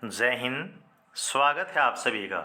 जय हिंद। स्वागत है आप सभी का।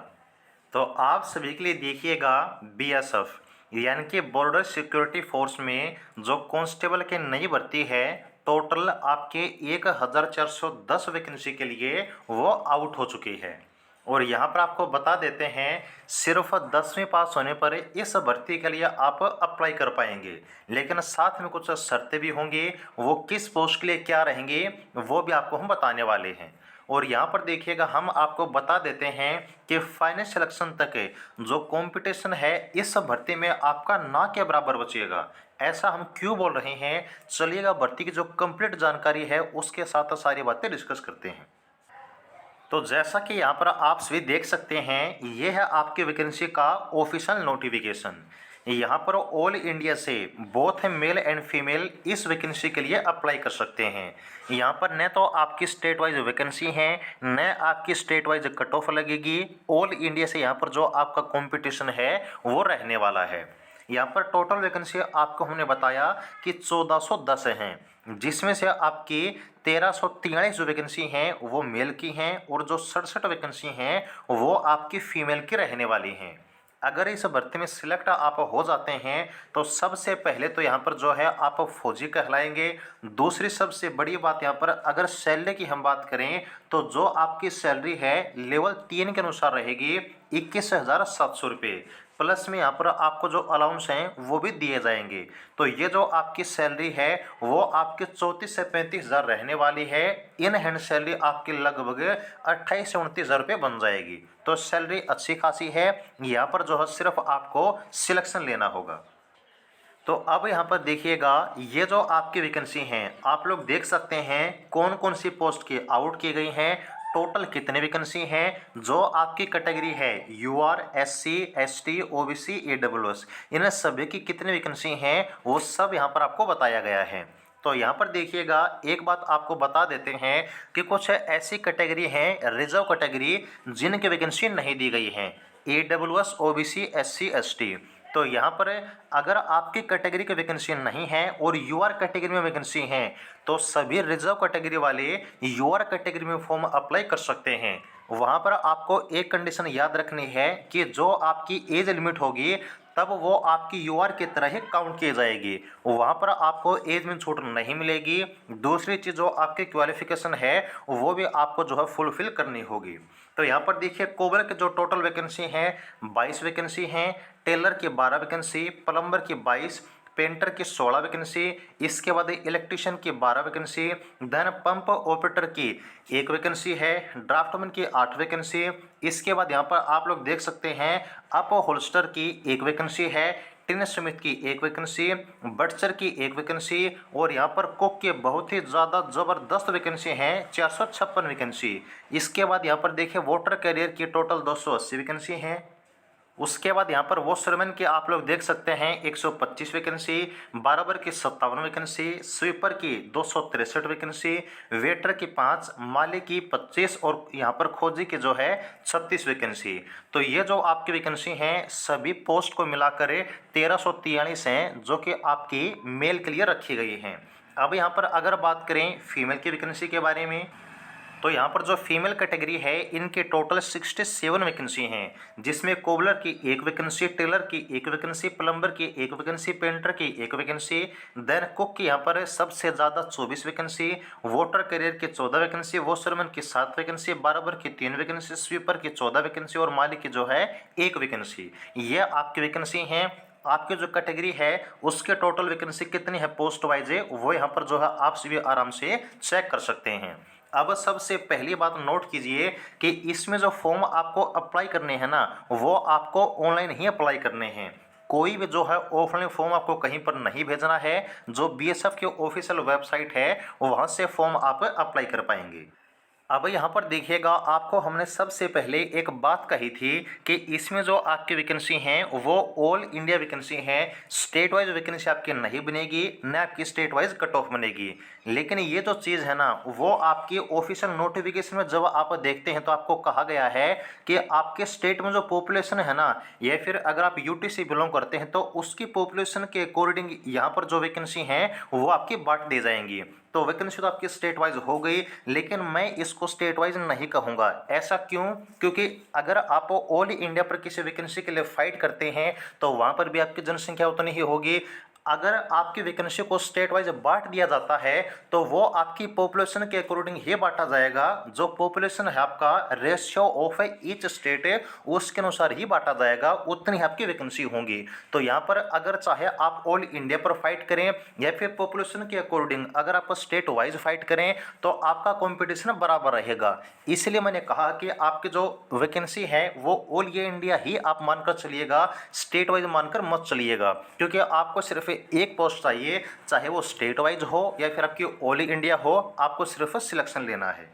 तो आप सभी के लिए देखिएगा बीएसएफ यानी कि बॉर्डर सिक्योरिटी फोर्स में जो कांस्टेबल की नई भर्ती है, टोटल आपके 1410 वैकेंसी के लिए वो आउट हो चुकी है। और यहाँ पर आपको बता देते हैं, सिर्फ 10वीं पास होने पर इस भर्ती के लिए आप अप्लाई कर पाएंगे, लेकिन साथ में कुछ शर्तें भी होंगी। वो किस पोस्ट के लिए क्या रहेंगे वो भी आपको हम बताने वाले हैं। और यहाँ पर देखिएगा, हम आपको बता देते हैं कि फाइनल सिलेक्शन तक जो कंपटीशन है इस भर्ती में आपका ना के बराबर बचेगा। ऐसा हम क्यों बोल रहे हैं, चलिएगा भर्ती की जो कंप्लीट जानकारी है उसके साथ सारी बातें डिस्कस करते हैं। तो जैसा कि यहाँ पर आप सभी देख सकते हैं, ये है आपके वैकेंसी का ऑफिशियल नोटिफिकेशन। यहाँ पर ऑल इंडिया से बोथ मेल एंड फीमेल इस वैकेंसी के लिए अप्लाई कर सकते हैं। यहाँ पर न तो आपकी स्टेट वाइज वैकेंसी है, न आपकी स्टेट वाइज कट ऑफ लगेगी। ऑल इंडिया से यहाँ पर जो आपका कंपटीशन है वो रहने वाला है। यहाँ पर टोटल वैकेंसी आपको हमने बताया कि 1410 हैं, जिसमें से आपकी 1343 जो वैकेंसी हैं वो मेल की हैं और जो 67 वैकेंसी हैं वो आपकी फीमेल की रहने वाली हैं। अगर इस भर्ती में सिलेक्ट आप हो जाते हैं तो सबसे पहले तो यहाँ पर जो है आप फौजी कहलाएंगे। दूसरी सबसे बड़ी बात, यहाँ पर अगर सैलरी की हम बात करें तो जो आपकी सैलरी है लेवल 3 के अनुसार रहेगी 21,700 रुपये। प्लस में यहाँ पर आपको जो अलाउंस हैं वो भी दिए जाएंगे। तो ये जो आपकी सैलरी है वो आपके 34 से 35 हज़ार रहने वाली है। इन हैंड सैलरी आपकी लगभग 28 से 29 हज़ार रुपये बन जाएगी। तो सैलरी अच्छी खासी है। यहाँ पर जो है सिर्फ आपको सिलेक्शन लेना होगा। तो अब यहाँ पर देखिएगा, ये जो आपकी वैकेंसी हैं आप लोग देख सकते हैं कौन कौन सी पोस्ट की आउट की गई हैं, टोटल कितने वैकेंसी हैं। जो आपकी कैटेगरी है UR, SC, ST, OBC, EWS, इन सभी की कितनी वैकेंसी हैं वो सब यहाँ पर आपको बताया गया है। तो यहाँ पर देखिएगा, एक बात आपको बता देते हैं कि कुछ ऐसी कैटेगरी हैं रिजर्व कैटेगरी जिनकी वैकेंसी नहीं दी गई हैं, ईडब्ल्यूएस, ओबीसी, एससी, एसटी। तो यहाँ पर अगर आपकी कैटेगरी की वैकेंसी नहीं है और यूआर कैटेगरी में वैकेंसी है तो सभी रिजर्व कैटेगरी वाले यूआर कैटेगरी में फॉर्म अप्लाई कर सकते हैं। वहाँ पर आपको एक कंडीशन याद रखनी है कि जो आपकी एज लिमिट होगी तब वो आपकी यूआर की तरह ही काउंट की जाएगी। वहाँ पर आपको एज में छूट नहीं मिलेगी। दूसरी चीज़, जो आपकी क्वालिफिकेशन है वो भी आपको जो है फुलफिल करनी होगी। तो यहाँ पर देखिए, कोबरा के जो टोटल वैकेंसी हैं 22 वैकेंसी हैं, टेलर की 12 वैकेंसी, प्लम्बर की 22, पेंटर की 16 वैकेंसी, इसके बाद इलेक्ट्रिशियन की 12 वैकेंसी, देन पंप ऑपरेटर की 1 वैकेंसी है, ड्राफ्टमैन की 8 वैकेंसी। इसके बाद यहाँ पर आप लोग देख सकते हैं अप होल्स्टर की 1 वैकेंसी है, टिन स्मिथ की 1 वैकेंसी, बटसर की 1 वैकेंसी, और यहाँ पर कुक के बहुत ही ज़्यादा ज़बरदस्त वैकेंसी हैं 456 वैकेंसी। इसके बाद यहाँ पर देखिए वाटर कैरियर की टोटल 280 वैकेंसी हैं। उसके बाद यहाँ पर वॉशरमैन की आप लोग देख सकते हैं 125 वैकेंसी, बारबर की 57 वैकेंसी, स्वीपर की 263 वैकेंसी, वेटर की 5, माली की 25 और यहाँ पर खोजी की जो है 36 वैकेंसी। तो ये जो आपकी वैकेंसी हैं सभी पोस्ट को मिलाकर 1343 हैं जो कि आपकी मेल के लिए रखी गई हैं। अब यहाँ पर अगर बात करें फीमेल की वैकेंसी के बारे में, तो यहाँ पर जो फीमेल कैटेगरी है इनके टोटल 67 वैकेंसी हैं, जिसमें कोबलर की 1 वैकेंसी, टेलर की 1 वैकेंसी, प्लम्बर की 1 वैकेंसी, पेंटर की 1 वैकेंसी, देन कुक की यहाँ पर सबसे ज़्यादा 24 वैकेंसी, वाटर कैरियर की 14 वैकेंसी, वॉशरमैन की 7 वैकेंसी, बारबर की 3 वैकेंसी, स्वीपर की 14 वैकेंसी और माली की जो है 1 वैकेंसी। ये आपकी वैकेंसी हैं। आपकी जो कैटेगरी है उसके टोटल वैकेंसी कितनी है पोस्ट वाइज है वो यहाँ पर जो है आप सभी आराम से चेक कर सकते हैं। अब सबसे पहली बात नोट कीजिए कि इसमें जो फॉर्म आपको अप्लाई करने हैं ना वो आपको ऑनलाइन ही अप्लाई करने हैं। कोई भी जो है ऑफलाइन फॉर्म आपको कहीं पर नहीं भेजना है। जो बीएसएफ की ऑफिशियल वेबसाइट है वहाँ से फॉर्म आप अप्लाई कर पाएंगे। अब यहाँ पर देखिएगा, आपको हमने सबसे पहले एक बात कही थी कि इसमें जो आपकी वैकेंसी हैं वो ऑल इंडिया वैकेंसी हैं। स्टेट वाइज वैकेंसी आपकी नहीं बनेगी, न आपकी स्टेट वाइज कट ऑफ बनेगी। लेकिन ये जो चीज़ है ना, वो आपकी ऑफिशियल नोटिफिकेशन में जब आप देखते हैं तो आपको कहा गया है कि आपके स्टेट में जो पॉपुलेशन है ना, या फिर अगर आप यूटी से बिलोंग करते हैं तो उसकी पॉपुलेशन के अकॉर्डिंग यहाँ पर जो वैकेंसी हैं वो आपकी बांट दी जाएंगी। तो वैकेंसी तो आपकी स्टेट वाइज हो गई, लेकिन मैं इसको स्टेट वाइज नहीं कहूँगा। ऐसा क्यों? क्योंकि अगर आप ऑल इंडिया पर किसी वैकेंसी के लिए फाइट करते हैं तो वहाँ पर भी आपकी जनसंख्या उतनी ही होगी। अगर आपकी वैकेंसी को स्टेट वाइज बांट दिया जाता है तो वो आपकी पॉपुलेशन के अकॉर्डिंग ही बांटा जाएगा। जो पॉपुलेशन है आपका रेशियो ऑफ ईच स्टेट है उसके अनुसार ही बांटा जाएगा, उतनी आपकी वैकेंसी होंगी। तो यहाँ पर अगर चाहे आप ऑल इंडिया पर फाइट करें या फिर पॉपुलेशन के अकॉर्डिंग अगर आप स्टेट वाइज फाइट करें तो आपका कॉम्पिटिशन बराबर रहेगा। इसलिए मैंने कहा कि आपकी जो वैकेंसी है वो ऑल इंडिया ही आप मानकर चलिएगा, स्टेट वाइज मानकर मत चलिएगा। क्योंकि आपको सिर्फ एक पोस्ट चाहिए, चाहे वो स्टेट वाइज हो या फिर आपकी ऑल इंडिया हो, आपको सिर्फ सिलेक्शन लेना है।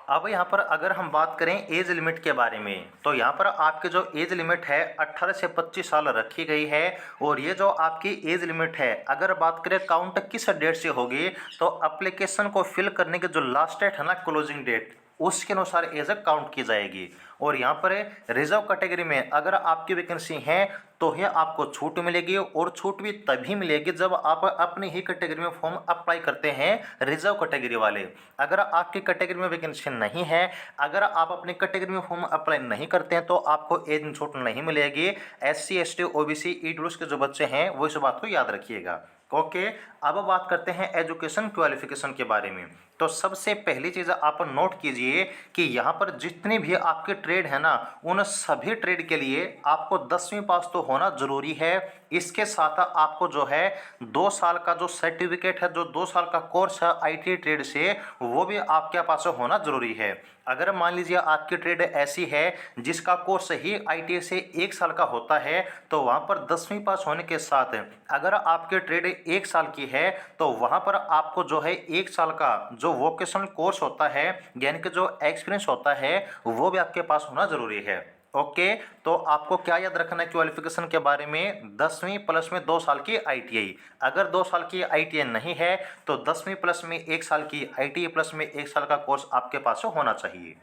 अब यहाँ पर अगर हम बात करें एज लिमिट के बारे में, तो यहाँ पर आपकी जो एज लिमिट है 18 से 25 साल रखी गई है। और ये जो आपकी एज लिमिट है, अगर बात करें काउंट किस डेट से होगी, तो एप्लीकेशन को फिल करने की जो लास्ट डेट है ना, क्लोजिंग डेट, उसके अनुसार एज काउंट की जाएगी। और यहाँ पर रिजर्व कैटेगरी में अगर आपकी वैकेंसी है तो ही आपको छूट मिलेगी, और छूट भी तभी मिलेगी जब आप अपनी ही कैटेगरी में फॉर्म अप्लाई करते हैं रिजर्व कैटेगरी वाले। अगर आपकी कैटेगरी में वैकेंसी नहीं है, अगर आप अपनी कैटेगरी में फॉर्म अप्लाई नहीं करते हैं तो आपको एज में छूट नहीं मिलेगी। SC ST OBC EWS के जो बच्चे हैं वो इस बात को याद रखिएगा। ओके, अब बात करते हैं एजुकेशन क्वालिफिकेशन के बारे में। तो सबसे पहली चीज़ आप नोट कीजिए कि यहाँ पर जितनी भी आपके ट्रेड है ना, उन सभी ट्रेड के लिए आपको 10वीं पास तो होना जरूरी है। इसके साथ आपको जो है 2 साल का जो सर्टिफिकेट है, जो 2 साल का कोर्स है IT ट्रेड से, वो भी आपके पास होना जरूरी है। अगर मान लीजिए आपकी ट्रेड ऐसी है जिसका कोर्स ही ITA से 1 साल का होता है, तो वहाँ पर 10वीं पास होने के साथ अगर आपकी ट्रेड 1 साल की है तो वहाँ पर आपको जो है 1 साल का जो वोकेशनल कोर्स होता है, यानी कि जो एक्सपीरियंस होता है, वो भी आपके पास होना जरूरी है। ओके, तो आपको क्या याद रखना है क्वालिफिकेशन के बारे में? 10वीं प्लस में 2 साल की ITI। अगर 2 साल की ITI नहीं है तो 10वीं प्लस में 1 साल की ITI प्लस में 1 साल का कोर्स आपके पास होना चाहिए।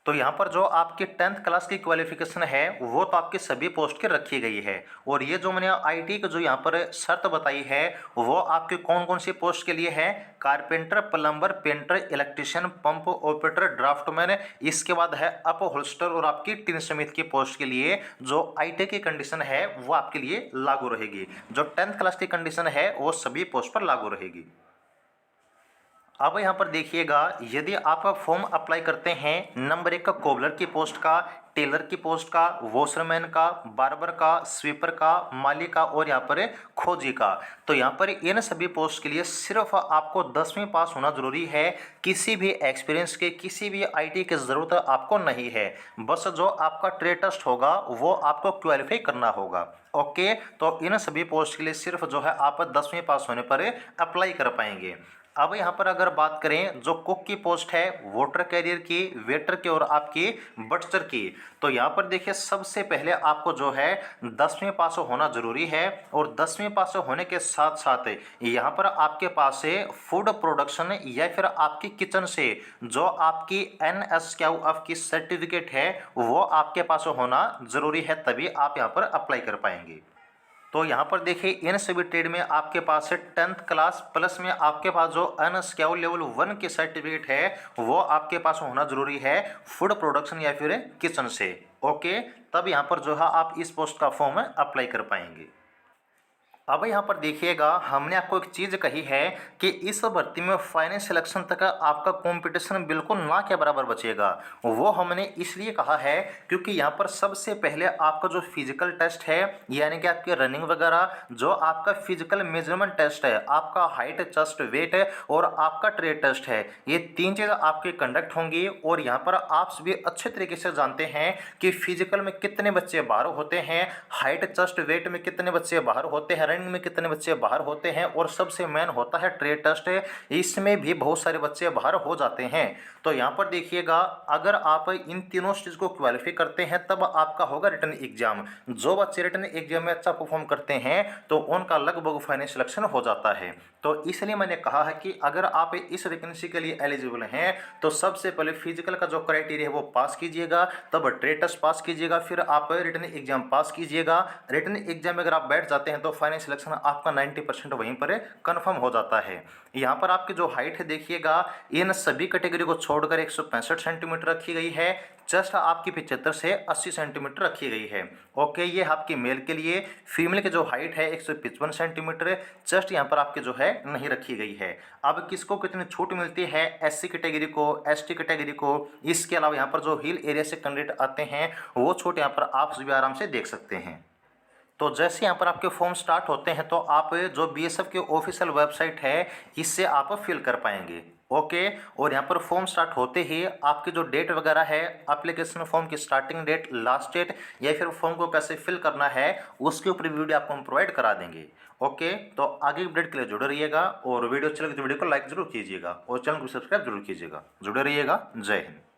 तो यहाँ पर जो आपकी 10th क्लास की क्वालिफिकेशन है वो तो आपकी सभी पोस्ट की रखी गई है। और ये जो मैंने IT की जो यहाँ पर शर्त बताई है वो आपके कौन कौन सी पोस्ट के लिए है? Carpenter, plumber, painter, electrician, pump operator, draftman, इसके बाद है अप होल्स्टर और आपकी टिन समित की पोस्ट के लिए जो IT की कंडीशन है वो आपके लिए लागू रहेगी। जो 10th क्लास की कंडीशन है वो सभी पोस्ट पर लागू रहेगी। अब यहाँ पर देखिएगा, यदि आप फॉर्म अप्लाई करते हैं नंबर 1 का कोबलर की पोस्ट का, टेलर की पोस्ट का, वॉशरमैन का, बार्बर का, स्वीपर का, माली का और यहाँ पर खोजी का, तो यहाँ पर इन सभी पोस्ट के लिए सिर्फ आपको 10वीं पास होना जरूरी है। किसी भी एक्सपीरियंस के, किसी भी IT की ज़रूरत आपको नहीं है। बस जो आपका ट्रेड टेस्ट होगा वो आपको क्वालिफाई करना होगा। ओके, तो इन सभी पोस्ट के लिए सिर्फ जो है आप 10वीं पास होने पर अप्लाई कर पाएंगे। अब यहाँ पर अगर बात करें जो कुक की पोस्ट है, वाटर कैरियर की, वेटर की और आपकी बटसर की, तो यहाँ पर देखिए सबसे पहले आपको जो है 10वीं पास होना जरूरी है। और 10वीं पास होने के साथ साथ यहाँ पर आपके पास से फूड प्रोडक्शन या फिर आपकी किचन से जो आपकी NSQF की सर्टिफिकेट है वो आपके पास होना जरूरी है, तभी आप यहाँ पर अप्लाई कर पाएंगे। तो यहाँ पर देखिए इन सभी ट्रेड में आपके पास है 10th क्लास प्लस में आपके पास जो अनस्क्योर लेवल 1 की सर्टिफिकेट है वो आपके पास होना जरूरी है, फूड प्रोडक्शन या फिर किचन से। ओके, तब यहाँ पर जो है आप इस पोस्ट का फॉर्म अप्लाई कर पाएंगे। अब यहाँ पर देखिएगा, हमने आपको एक चीज़ कही है कि इस भर्ती में फाइनल सिलेक्शन तक आपका कंपटीशन बिल्कुल ना के बराबर बचेगा। वो हमने इसलिए कहा है क्योंकि यहाँ पर सबसे पहले आपका जो फिजिकल टेस्ट है, यानी कि आपकी रनिंग वगैरह, जो आपका फिजिकल मेजरमेंट टेस्ट है, आपका हाइट, चेस्ट, वेट है और आपका ट्रेड टेस्ट है, ये 3 चीज़ आपके कंडक्ट होंगी। और यहाँ पर आप सभी अच्छे तरीके से जानते हैं कि फिजिकल में कितने बच्चे बाहर होते हैं, हाइट, चेस्ट, वेट में कितने बच्चे बाहर होते हैं, रनिंग में कितने बच्चे बाहर होते हैं, और सबसे मेन होता है ट्रेड टेस्ट, इसमें भी बहुत सारे बच्चे बाहर हो जाते हैं। तो यहाँ पर देखिएगा, अगर आप इन तीनों चीज़ को क्वालिफाई करते हैं तब आपका होगा रिटर्न एग्जाम। जो बच्चे रिटर्न एग्जाम में अच्छा परफॉर्म करते हैं तो उनका लगभग फाइनल सिलेक्शन हो जाता है। तो इसलिए मैंने कहा है कि अगर आप इस वैकेंसी के लिए एलिजिबल हैं तो सबसे पहले फिजिकल का जो क्राइटेरिया है वो पास कीजिएगा, तब ट्रेड टेस्ट पास कीजिएगा, फिर आप रिटर्न एग्जाम पास कीजिएगा। रिटर्न एग्जाम में अगर आप बैठ जाते हैं तो फाइनल सिलेक्शन आपका 90% वहीं पर कन्फर्म हो जाता है। यहाँ पर आपकी जो हाइट है देखिएगा, इन सभी कैटेगरी को छोड़कर 165 सेंटीमीटर रखी गई है, चेस्ट आपकी 75 से 80 सेंटीमीटर रखी गई है। ओके, ये आपकी मेल के लिए। फीमेल की जो हाइट है 155 सेंटीमीटर, चेस्ट यहाँ पर आपकी जो है नहीं रखी गई है। अब किसको कितनी छूट मिलती है, एससी कैटेगरी को, एसटी कैटेगरी को, इसके अलावा यहाँ पर जो हिल एरिया से कैंडिडेट आते हैं वो छूट यहाँ पर आप सभी आराम से देख सकते हैं। तो जैसे यहाँ पर आपके फॉर्म स्टार्ट होते हैं तो आप जो बीएसएफ की ऑफिशियल वेबसाइट है इससे आप फिल कर पाएंगे। ओके, और यहाँ पर फॉर्म स्टार्ट होते ही आपकी जो डेट वगैरह है, एप्लीकेशन फॉर्म की स्टार्टिंग डेट, लास्ट डेट, या फिर फॉर्म को कैसे फिल करना है उसके ऊपर वीडियो आपको हम प्रोवाइड करा देंगे। ओके, तो आगे की अपडेट के लिए जुड़े रहिएगा, और वीडियो अच्छी लगे तो वीडियो को लाइक जरूर कीजिएगा और चैनल को सब्सक्राइब जरूर कीजिएगा। जुड़े रहिएगा। जय हिंद।